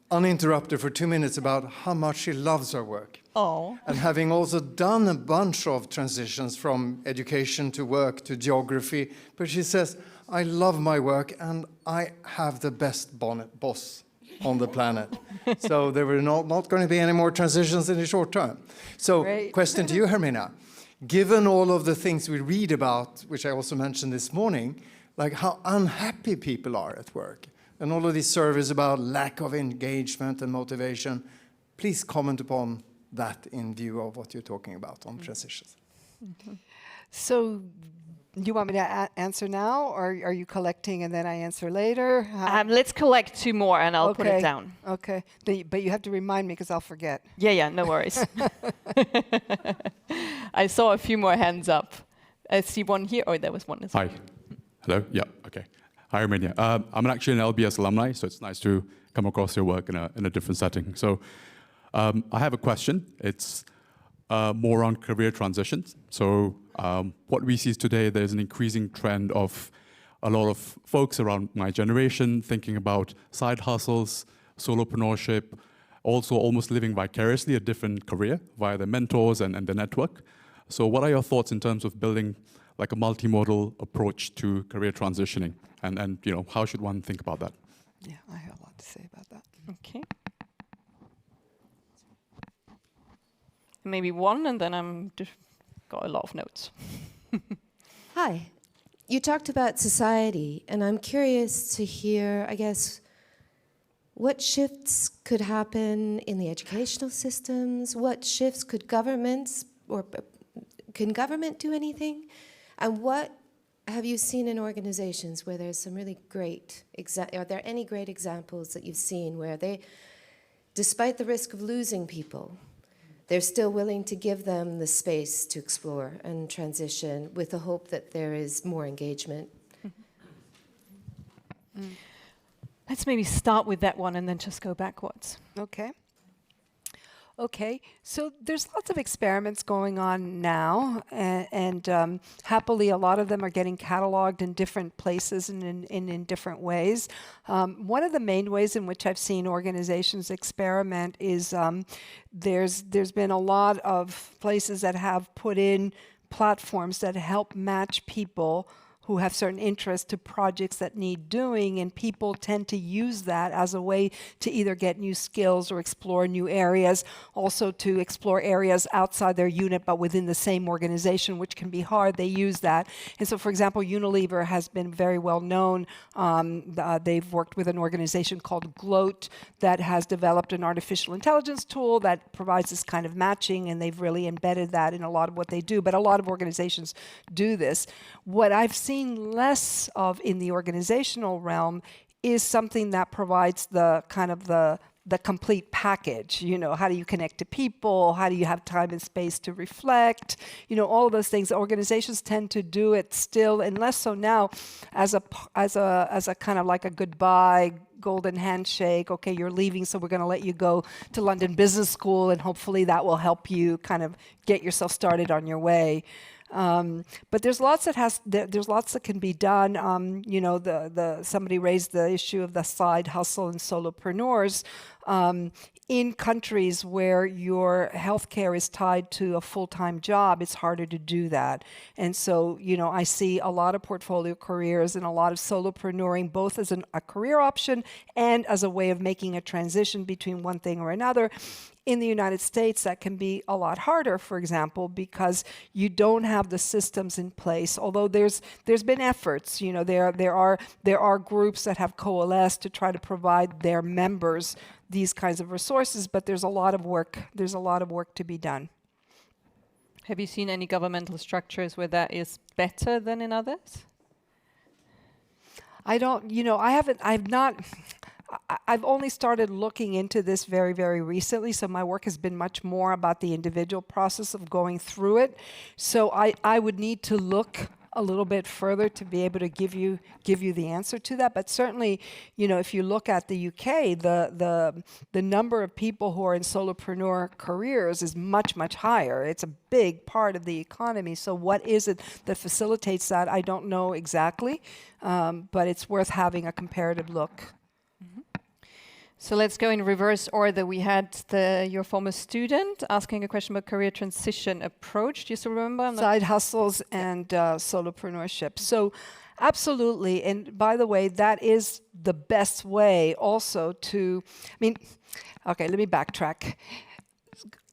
uninterrupted for 2 minutes about how much she loves her work. Oh. And having also done a bunch of transitions from education to work to geography, but she says, I love my work and I have the best boss on the planet. So there were not going to be any more transitions in the short term. So Great. Question to you, Herminia. Given all of the things we read about, which I also mentioned this morning, like how unhappy people are at work, and all of these surveys about lack of engagement and motivation, please comment upon that in view of what you're talking about on transitions. So, you want me to answer now, or are you collecting and then I answer later? Let's collect 2 more, and I'll put it down. Okay, but you have to remind me because I'll forget. Yeah, no worries. I saw a few more hands up. I see one here. Oh, there was one as well. Hi. Hello? Yeah, okay. Hi, Herminia. I'm actually an LBS alumni, so it's nice to come across your work in a different setting. So I have a question. It's more on career transitions. So what we see today, there's an increasing trend of a lot of folks around my generation thinking about side hustles, solopreneurship, also almost living vicariously a different career via their mentors and their network. So what are your thoughts in terms of building like a multimodal approach to career transitioning? And how should one think about that? Yeah, I have a lot to say about that. Okay. Maybe one, and then I'm just got a lot of notes. Hi. You talked about society, and I'm curious to hear, I guess, what shifts could happen in the educational systems? What shifts could governments, or can government do anything? And what have you seen in organizations where there's some really great, are there any great examples that you've seen where they, despite the risk of losing people, they're still willing to give them the space to explore and transition with the hope that there is more engagement? Let's maybe start with that one and then just go backwards. Okay, so there's lots of experiments going on now, and happily a lot of them are getting cataloged in different places and in different ways. One of the main ways in which I've seen organizations experiment is there's been a lot of places that have put in platforms that help match people who have certain interests to projects that need doing, and people tend to use that as a way to either get new skills or explore new areas, also to explore areas outside their unit but within the same organization, which can be hard. They use that. And so, for example, Unilever has been very well known. They've worked with an organization called Gloat that has developed an artificial intelligence tool that provides this kind of matching, and they've really embedded that in a lot of what they do. But a lot of organizations do this. What I've seen less of in the organizational realm is something that provides the kind of the complete package. How do you connect to people? How do you have time and space to reflect? All of those things. Organizations tend to do it still, and less so now, as a kind of like a goodbye, golden handshake. Okay, you're leaving, so we're going to let you go to London Business School, and hopefully that will help you kind of get yourself started on your way. But there's lots there's lots that can be done. You know, somebody raised the issue of the side hustle and solopreneurs. In countries where your healthcare is tied to a full-time job, it's harder to do that. And so, you know, I see a lot of portfolio careers and a lot of solopreneuring, both as a career option and as a way of making a transition between one thing or another. In the United States, that can be a lot harder, for example, because you don't have the systems in place. Although there's been efforts, you know, there are groups that have coalesced to try to provide their members these kinds of resources, but there's a lot of work. There's a lot of work to be done. Have you seen any governmental structures where that is better than in others? I don't, you know, I've only started looking into this very, very recently, so my work has been much more about the individual process of going through it. So I would need to look a little bit further to be able to give you the answer to that. But certainly, you know, if you look at the UK, the number of people who are in solopreneur careers is much, much higher. It's a big part of the economy. So what is it that facilitates that? I don't know exactly, but it's worth having a comparative look. So let's go in reverse order. We had your former student asking a question about career transition approach. Do you still remember? Side hustles and solopreneurship. So absolutely. And by the way, that is the best way also to, I mean, okay, let me backtrack.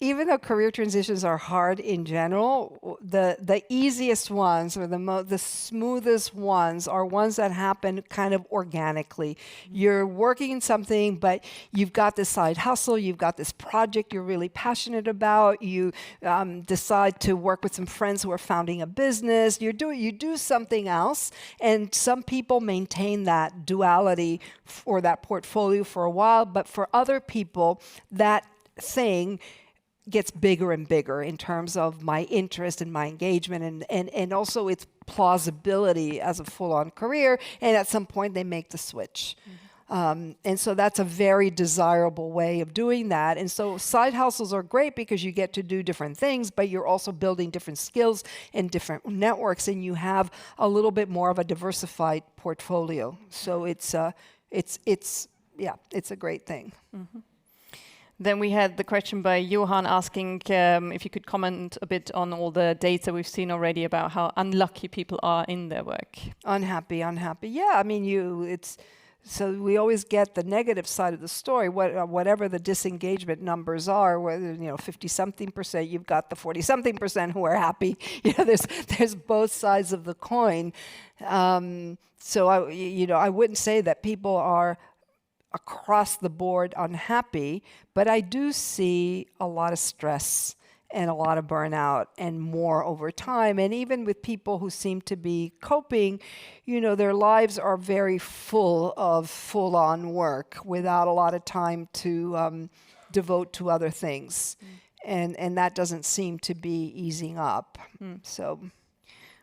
Even though career transitions are hard in general, the easiest ones or the smoothest ones are ones that happen kind of organically. You're working in something, but you've got this side hustle, you've got this project you're really passionate about, you decide to work with some friends who are founding a business, you do something else, and some people maintain that duality or that portfolio for a while, but for other people, that thing gets bigger and bigger in terms of my interest and my engagement and also its plausibility as a full-on career, and at some point they make the switch. And so that's a very desirable way of doing that. And so side hustles are great because you get to do different things, but you're also building different skills and different networks, and you have a little bit more of a diversified portfolio. So it's a great thing. Mm-hmm. Then we had the question by Johan asking if you could comment a bit on all the data we've seen already about how unlucky people are in their work. Unhappy. Yeah, I mean, so we always get the negative side of the story. Whatever the disengagement numbers are, whether 50-something%, you've got the 40-something% who are happy. You know, there's both sides of the coin. So I wouldn't say that people are across the board unhappy, but I do see a lot of stress and a lot of burnout and more over time. And even with people who seem to be coping, their lives are very full of full-on work without a lot of time to devote to other things. And that doesn't seem to be easing up. So,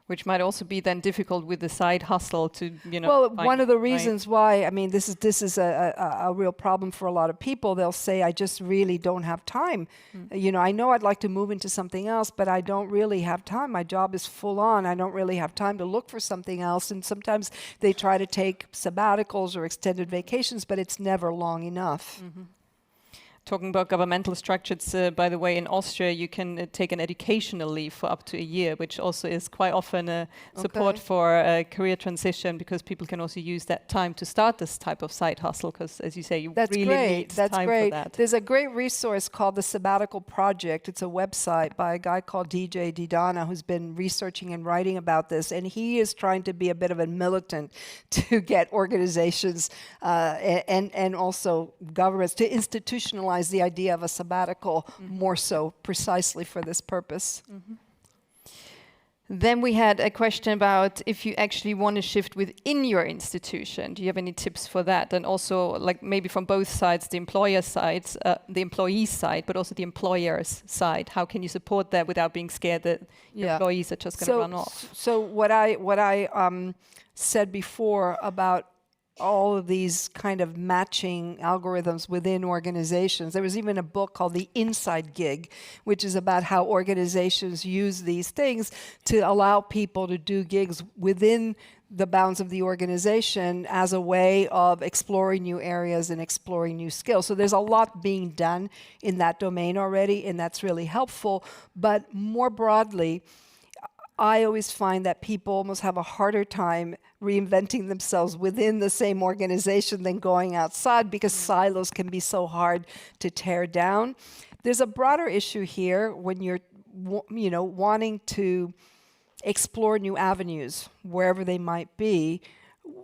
which might also be then difficult with the side hustle to, Well, one of the reasons why, I mean, this is a real problem for a lot of people. They'll say, I just really don't have time. I know I'd like to move into something else, but I don't really have time. My job is full on. I don't really have time to look for something else. And sometimes they try to take sabbaticals or extended vacations, but it's never long enough. Talking about governmental structures, by the way, in Austria, you can take an educational leave for up to a year, which also is quite often a support for a career transition, because people can also use that time to start this type of side hustle, because, as you say, you really need time for that. There's a great resource called the Sabbatical Project. It's a website by a guy called DJ Didana, who's been researching and writing about this, and he is trying to be a bit of a militant to get organizations and also governments to institutionalize the idea of a sabbatical more so precisely for this purpose. Then we had a question about if you actually want to shift within your institution. Do you have any tips for that? And also, like, maybe from both sides, the employer side, the employee side, but also the employer's side. How can you support that without being scared that your employees are just going to run off? So what I said before about all of these kind of matching algorithms within organizations. There was even a book called The Inside Gig, which is about how organizations use these things to allow people to do gigs within the bounds of the organization as a way of exploring new areas and exploring new skills. So there's a lot being done in that domain already, and that's really helpful. But more broadly, I always find that people almost have a harder time reinventing themselves within the same organization than going outside, because silos can be so hard to tear down. There's a broader issue here when you're, wanting to explore new avenues, wherever they might be.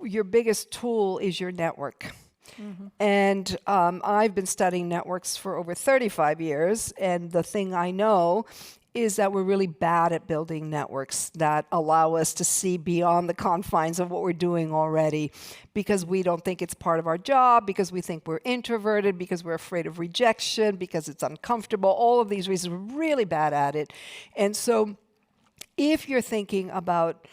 Your biggest tool is your network. Mm-hmm. And I've been studying networks for over 35 years, and the thing I know is that we're really bad at building networks that allow us to see beyond the confines of what we're doing already, because we don't think it's part of our job, because we think we're introverted, because we're afraid of rejection, because it's uncomfortable. All of these reasons, we're really bad at it. And so if you're thinking about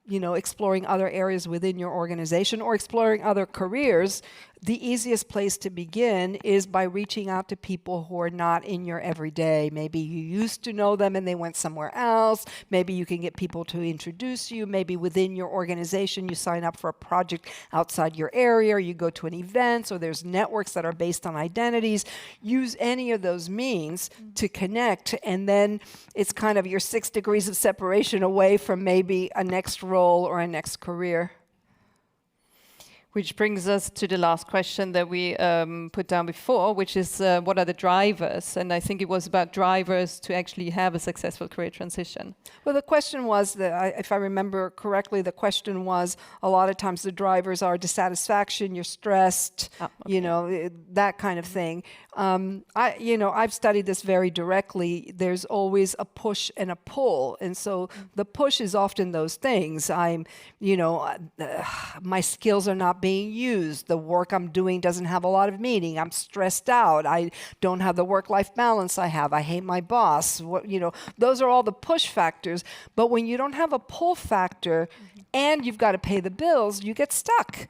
exploring other areas within your organization or exploring other careers, the easiest place to begin is by reaching out to people who are not in your everyday. Maybe you used to know them and they went somewhere else. Maybe you can get people to introduce you. Maybe within your organization you sign up for a project outside your area, or you go to an event, so there's networks that are based on identities. Use any of those means to connect, and then it's kind of your 6 degrees of separation away from maybe a next role or a next career. Which brings us to the last question that we put down before, which is what are the drivers? And I think it was about drivers to actually have a successful career transition. Well, the question was, if I remember correctly, the question was a lot of times the drivers are dissatisfaction, you're stressed, that kind of thing. I've studied this very directly. There's always a push and a pull. And so the push is often those things. My skills are not being used. The work I'm doing doesn't have a lot of meaning. I'm stressed out. I don't have the work-life balance I have. I hate my boss. Those are all the push factors. But when you don't have a pull factor and you've got to pay the bills, you get stuck.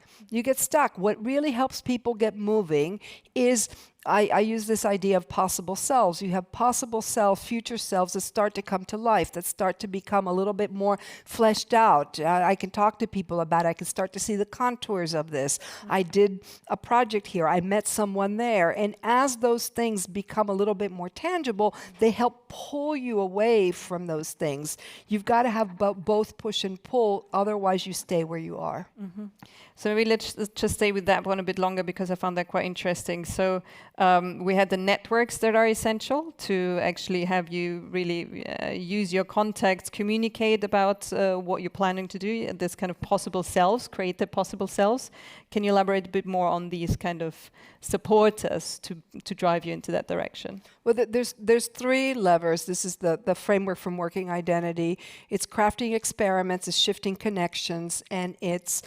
What really helps people get moving is I use this idea of possible selves. You have possible selves, future selves that start to come to life, that start to become a little bit more fleshed out. I can talk to people about it. I can start to see the contours of this. I did a project here. I met someone there. And as those things become a little bit more tangible, they help pull you away from those things. You've got to have both push and pull, otherwise you stay where you are. Mm-hmm. So maybe let's just stay with that one a bit longer, because I found that quite interesting. So we had the networks that are essential to actually have you really use your contacts, communicate about what you're planning to do, this kind of possible selves, create the possible selves. Can you elaborate a bit more on these kind of supporters to drive you into that direction? Well, there's 3 levers. This is the framework from Working Identity. It's crafting experiments, it's shifting connections, and it's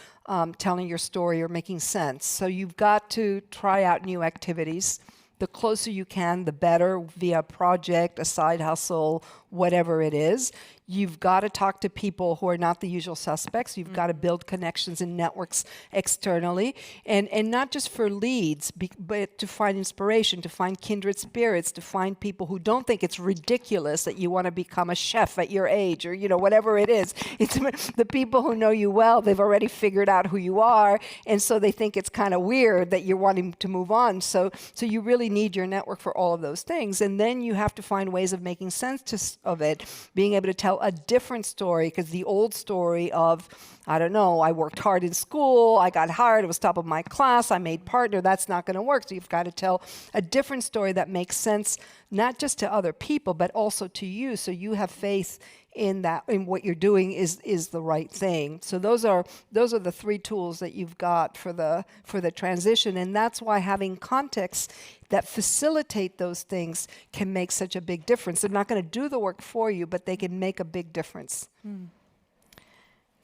telling your story or making sense. So you've got to try out new activities. The closer you can, the better, via a project, a side hustle, whatever it is. You've got to talk to people who are not the usual suspects. You've got to build connections and networks externally, and not just for leads, but to find inspiration, to find kindred spirits, to find people who don't think it's ridiculous that you want to become a chef at your age, or whatever it is. It's the people who know you well. They've already figured out who you are, and so they think it's kind of weird that you're wanting to move on. So you really need your network for all of those things, and then you have to find ways of making sense of it, being able to tell a different story, because the old story of, I don't know, I worked hard in school, I got hired, I was top of my class, I made partner, that's not going to work. So you've got to tell a different story that makes sense, not just to other people, but also to you, so you have faith in what you're doing is the right thing. So those are the 3 tools that you've got for the transition, and that's why having contexts that facilitate those things can make such a big difference. They're not going to do the work for you, but they can make a big difference.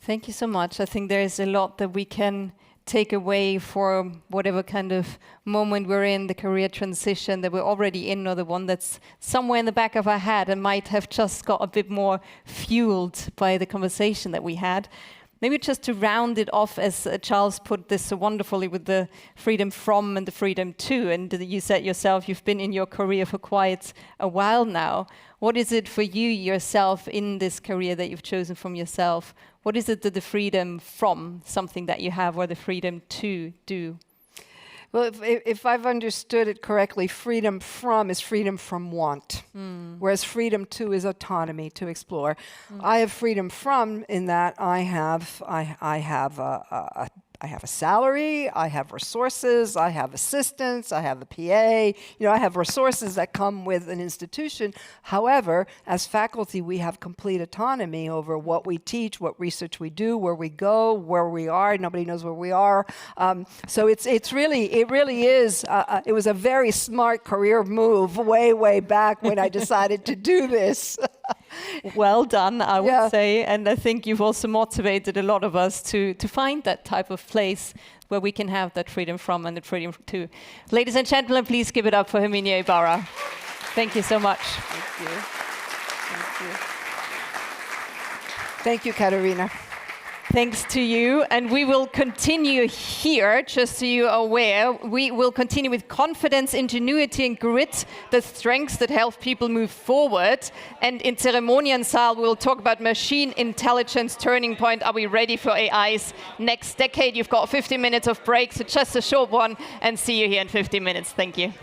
Thank you so much. I think there is a lot that we can take away for whatever kind of moment we're in, the career transition that we're already in, or the one that's somewhere in the back of our head and might have just got a bit more fueled by the conversation that we had. Maybe just to round it off, as Charles put this so wonderfully with the freedom from and the freedom to, and you said yourself you've been in your career for quite a while now. What is it for you yourself in this career that you've chosen from yourself? What is it that the freedom from something that you have, or the freedom to do? Well, if I've understood it correctly, freedom from is freedom from want, whereas freedom to is autonomy to explore. I have freedom from in that I have a salary, I have resources, I have assistants, I have a PA. I have resources that come with an institution. However, as faculty, we have complete autonomy over what we teach, what research we do, where we go, where we are. Nobody knows where we are. So it really is. It was a very smart career move way back when I decided to do this. Well done, I would say. And I think you've also motivated a lot of us to find that type of place where we can have that freedom from and the freedom to. Ladies and gentlemen, please give it up for Herminia Ibarra. Thank you so much. Thank you. Thank you. Thank you, Katharina. Thanks to you. And we will continue here, just so you are aware. We will continue with confidence, ingenuity, and grit, the strengths that help people move forward. And in Zeremoniensaal, we will talk about machine intelligence turning point. Are we ready for AI's next decade? You've got 15 minutes of break, so just a short one, and see you here in 15 minutes. Thank you.